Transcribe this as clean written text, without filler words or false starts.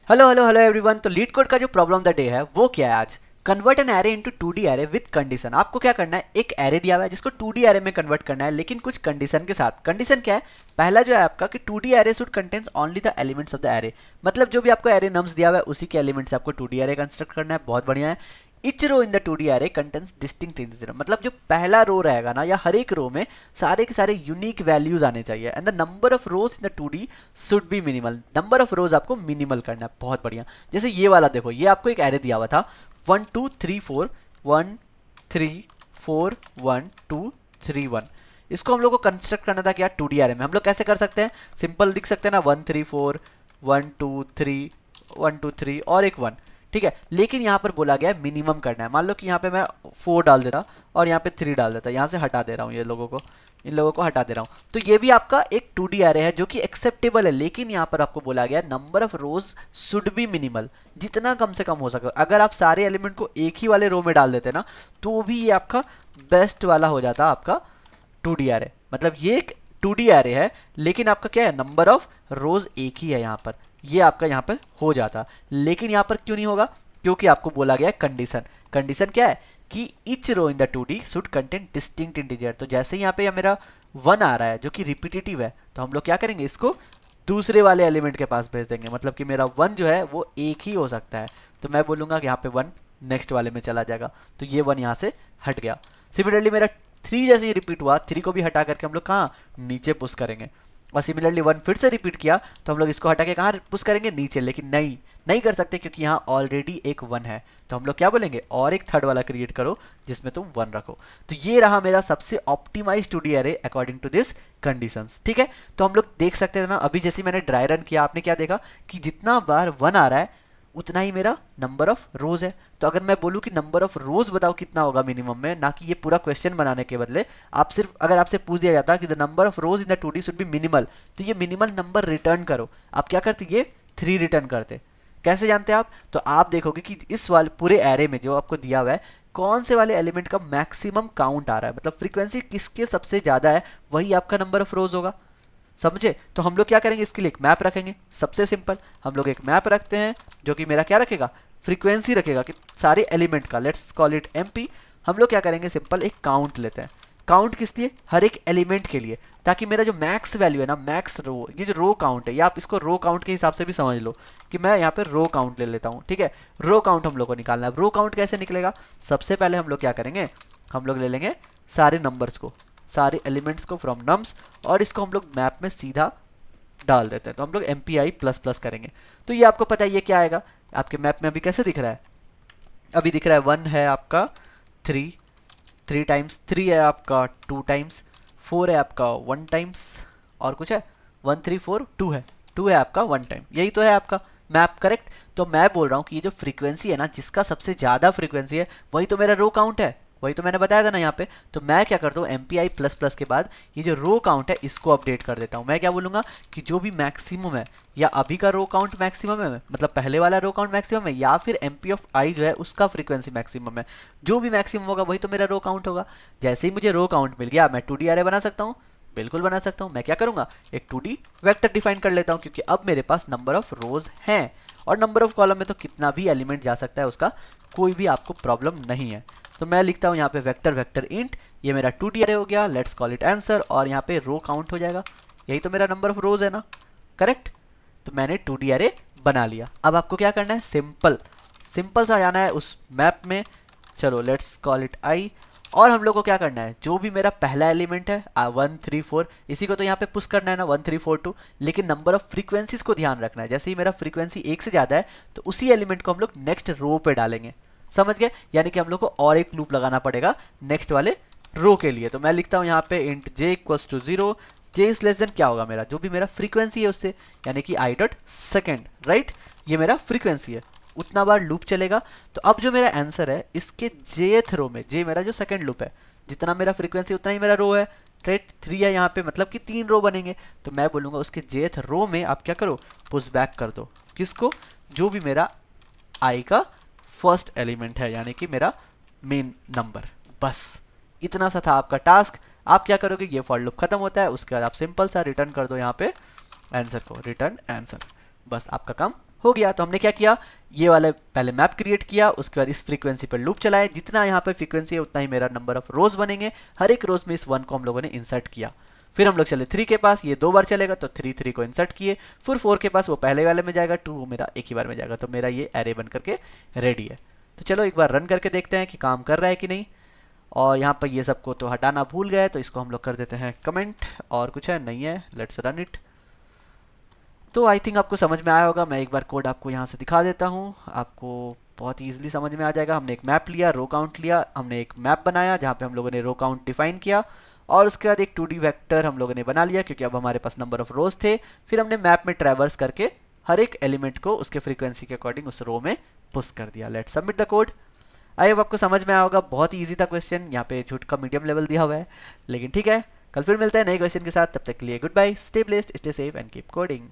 Hello hello hello everyone. तो leet code का जो प्रॉब्लम द डे है वो क्या है आज? Convert an array into 2D array with condition. आपको क्या करना है, एक एरे दिया हुआ है जिसको 2D एरे में कन्वर्ट करना है, लेकिन कुछ कंडीशन के साथ। कंडीशन क्या है? पहला जो है आपका कि 2D array should contains only the elements of the array. मतलब जो भी आपको एरे नम्स दिया हुआ है उसी के एलिमेंट से आपको 2D एरे कंस्ट्रक्ट करना है। बहुत बढ़िया है। Each row in the 2D array contains distinct integer. मतलब जो पहला रो रहेगा ना, या हर एक रो में सारे के सारे यूनिक वैल्यूज आने चाहिए। And the number of rose in the 2D should be minimal. Number of रोज आपको मिनिमल करना है। बहुत बढ़िया। जैसे ये वाला देखो, ये आपको एक एरे दिया हुआ था 1 2 3 4 1 3 4 1 2 3 1। इसको हम लोग को कंस्ट्रक्ट करना था क्या 2D एरे में। हम लोग कैसे कर सकते हैं? सिंपल लिख सकते हैं ना, 1 3 4 1 2 3 1 2 3 और एक 1। ठीक है, लेकिन यहाँ पर बोला गया है मिनिमम करना है। मान लो कि यहाँ पे मैं 4 डाल देता और यहाँ पे 3 डाल देता। यहाँ से हटा दे रहा हूँ ये लोगों को, इन लोगों को हटा दे रहा हूँ। तो ये भी आपका एक 2D एरे है जो कि एक्सेप्टेबल है, लेकिन यहाँ पर आपको बोला गया number of rose should be minimal. जितना कम से कम हो सके। अगर आप सारे एलिमेंट को एक ही वाले रो में डाल देते ना, तो भी ये आपका बेस्ट वाला हो जाता आपका 2D एरे। मतलब ये एक 2D एरे है, लेकिन आपका क्या है, नंबर ऑफ रोज एक ही है यहाँ पर। ये आपका यहाँ पर हो जाता, लेकिन यहाँ पर क्यों नहीं होगा? क्योंकि आपको बोला गया है कंडीशन। कंडीशन क्या है कि each row in the 2D should contain distinct integer. तो जैसे यहाँ पे मेरा 1 आ रहा है जो कि रिपीटेटिव है, तो हम लोग क्या करेंगे, इसको दूसरे वाले एलिमेंट के पास भेज देंगे। मतलब कि मेरा 1 जो है वो एक ही हो सकता है। तो मैं बोलूँगा कि यहाँ पे 1 नेक्स्ट वाले में चला जाएगा, तो ये 1 यहाँ से हट गया। सिमिलरली मेरा 3 जैसे ही रिपीट हुआ, 3 को भी हटा करके हम लोग कहाँ, नीचे पुश करेंगे। और सिमिलरली 1 फिर से रिपीट किया, तो हम लोग इसको हटा के कहाँ पुश करेंगे, नीचे। लेकिन नहीं, नहीं कर सकते क्योंकि यहाँ ऑलरेडी एक 1 है। तो हम लोग क्या बोलेंगे, और एक थर्ड वाला क्रिएट करो जिसमें तुम 1 रखो। तो ये रहा मेरा सबसे optimise 2D array according to this conditions. ठीक है, तो हम लोग देख सकते हैं ना, अभी जैसे मैंने ड्राई रन किया, आपने क्या देखा कि जितना बार 1 आ रहा है उतना ही मेरा नंबर ऑफ रोज है। तो अगर मैं बोलूँ कि नंबर ऑफ रोज बताओ कितना होगा मिनिमम में, ना कि ये पूरा क्वेश्चन बनाने के बदले आप सिर्फ, अगर आपसे पूछ दिया जाता कि the number of rose in the 2D should be minimal, तो ये मिनिमल नंबर रिटर्न करो, आप क्या करते, ये 3 रिटर्न करते। कैसे जानते हैं आप? तो आप देखोगे कि इस वाले पूरे एरे में जो आपको दिया हुआ है, कौन से वाले एलिमेंट का मैक्सिमम काउंट आ रहा है, मतलब फ्रीक्वेंसी किसके सबसे ज्यादा है, वही आपका नंबर ऑफ रोज होगा। समझे? तो हम लोग क्या करेंगे, इसके लिए एक मैप रखेंगे। सबसे सिंपल, हम लोग एक मैप रखते हैं जो कि मेरा क्या रखेगा, फ्रीक्वेंसी रखेगा कि सारे एलिमेंट का। Let's call it MP. हम लोग क्या करेंगे, सिंपल एक काउंट लेते हैं। काउंट किस लिए? हर एक एलिमेंट के लिए, ताकि मेरा जो मैक्स वैल्यू है ना, मैक्स रो, ये जो रो काउंट है, या आप इसको रो काउंट के हिसाब से भी समझ लो कि मैं यहाँ पे रो काउंट ले लेता हूँ। ठीक है, रो काउंट हम लोग को निकालना है। रो काउंट कैसे निकलेगा? सबसे पहले हम लोग क्या करेंगे, हम लोग ले लेंगे सारे नंबर्स को, सारे एलिमेंट्स को फ्रॉम नम्स, और इसको हम लोग मैप में सीधा डाल देते हैं। तो हम लोग MPI प्लस प्लस करेंगे। तो ये आपको पता है ये क्या आएगा आपके मैप में। अभी कैसे दिख रहा है? अभी दिख रहा है 1 है आपका 3, 3 टाइम्स, 3 है आपका 2 टाइम्स, 4 है आपका 1 टाइम्स, और कुछ है 1 3 4 2 है, 2 है आपका 1 टाइम। यही तो है आपका मैप, करेक्ट। तो मैं बोल रहा हूँ कि ये जो फ्रीक्वेंसी है ना, जिसका सबसे ज़्यादा फ्रीक्वेंसी है, वही तो मेरा रो काउंट है। वही तो मैंने बताया था ना यहाँ पे। तो मैं क्या करता हूँ, MPI प्लस प्लस के बाद ये जो रो काउंट है इसको अपडेट कर देता हूँ। मैं क्या बोलूँगा कि जो भी मैक्सिमम है, या अभी का रो काउंट मैक्सिमम है, मतलब पहले वाला रो काउंट मैक्सिमम है, या फिर MP ऑफ आई जो है उसका फ्रीक्वेंसी मैक्सिमम है। जो भी मैक्सिमम होगा वही तो मेरा रो काउंट होगा। जैसे ही मुझे रो काउंट मिल गया, मैं 2D एरे बना सकता हूँ। बिल्कुल बना सकता हूँ। मैं क्या करूँगा, एक 2D वेक्टर डिफाइन कर लेता हूँ, क्योंकि अब मेरे पास नंबर ऑफ रोज हैं। और नंबर ऑफ कॉलम में तो कितना भी एलिमेंट जा सकता है, उसका कोई भी आपको प्रॉब्लम नहीं है। तो मैं लिखता हूँ यहाँ पे वेक्टर वेक्टर इंट, ये मेरा 2D एरे हो गया, लेट्स कॉल इट आंसर, और यहाँ पे रो काउंट हो जाएगा। यही तो मेरा नंबर ऑफ रोज है ना, करेक्ट। तो मैंने 2D एरे बना लिया। अब आपको क्या करना है, सिंपल सिंपल सा जाना है उस मैप में। चलो लेट्स कॉल इट आई, और हम लोग को क्या करना है, जो भी मेरा पहला एलिमेंट है 1 3 4, इसी को तो यहाँ पे पुश करना है ना, 1 3 4 2। लेकिन नंबर ऑफ फ्रीक्वेंसीज को ध्यान रखना है। जैसे ही मेरा फ्रीक्वेंसी 1 से ज़्यादा है, तो उसी एलिमेंट को हम लोग नेक्स्ट रो पे डालेंगे। समझ गए? यानी कि हम लोग को और एक लूप लगाना पड़ेगा नेक्स्ट वाले रो के लिए। तो मैं लिखता हूँ यहाँ पे int j equals to 0। j is less than क्या होगा, मेरा जो भी मेरा फ्रीक्वेंसी है उससे, यानी कि i डॉट सेकेंड, राइट। ये मेरा फ्रीक्वेंसी है, उतना बार लूप चलेगा। तो अब जो मेरा आंसर है इसके jth रो में, j मेरा जो सेकंड लूप है, जितना मेरा फ्रीक्वेंसी उतना ही मेरा रो है, राइट। 3 है यहाँ पे, मतलब कि 3 रो बनेंगे। तो मैं बोलूँगा उसके jth रो में आप क्या करो, पुश बैक कर दो। किसको? जो भी मेरा i का फर्स्ट एलिमेंट है, यानी कि मेरा मेन नंबर। बस इतना सा था आपका टास्क। आप क्या करोगे, ये फॉर लूप खत्म होता है, उसके बाद आप सिंपल सा रिटर्न कर दो यहाँ पे आंसर को, रिटर्न आंसर। बस आपका काम हो गया। तो हमने क्या किया, ये वाले पहले मैप क्रिएट किया, उसके बाद इस फ्रीक्वेंसी पर लूप चलाए, जितना यहाँ पे फ्रीक्वेंसी है उतना ही मेरा नंबर ऑफ रोज बनेंगे, हर एक रोज में इस 1 को हम लोगों ने इंसर्ट किया। फिर हम लोग चले 3 के पास, ये 2 बार चलेगा तो 3 को इंसर्ट किए। फिर 4 के पास, वो पहले वाले में जाएगा, 2 मेरा एक ही बार में जाएगा, तो मेरा ये एरे बन करके रेडी है। तो चलो एक बार रन करके देखते हैं कि काम कर रहा है कि नहीं। और यहाँ पर ये सबको तो हटाना भूल गए, तो इसको हम लोग कर देते हैं कमेंट। और कुछ है नहीं है, लेट्स रन इट। तो आई थिंक आपको समझ में आया होगा। मैं एक बार कोड आपको यहाँ से दिखा देता हूँ, आपको बहुत ईजिली समझ में आ जाएगा। हमने एक मैप लिया, रो काउंट लिया, हमने एक मैप बनाया जहाँ पे हम लोगों ने रो काउंट डिफाइन किया, और उसके बाद एक 2D वेक्टर हम लोगों ने बना लिया क्योंकि अब हमारे पास नंबर ऑफ रोज थे। फिर हमने मैप में ट्रैवर्स करके हर एक एलिमेंट को उसके फ्रीक्वेंसी के अकॉर्डिंग उस रो में पुश कर दिया। Let's submit the code. I hope आपको समझ में आया होगा, बहुत ही ईजी था क्वेश्चन, यहाँ पे झूठ का मीडियम लेवल दिया हुआ है, लेकिन ठीक है। कल फिर मिलते हैं नए क्वेश्चन के साथ, तब तक के लिए good bye, stay blessed, stay safe and keep coding.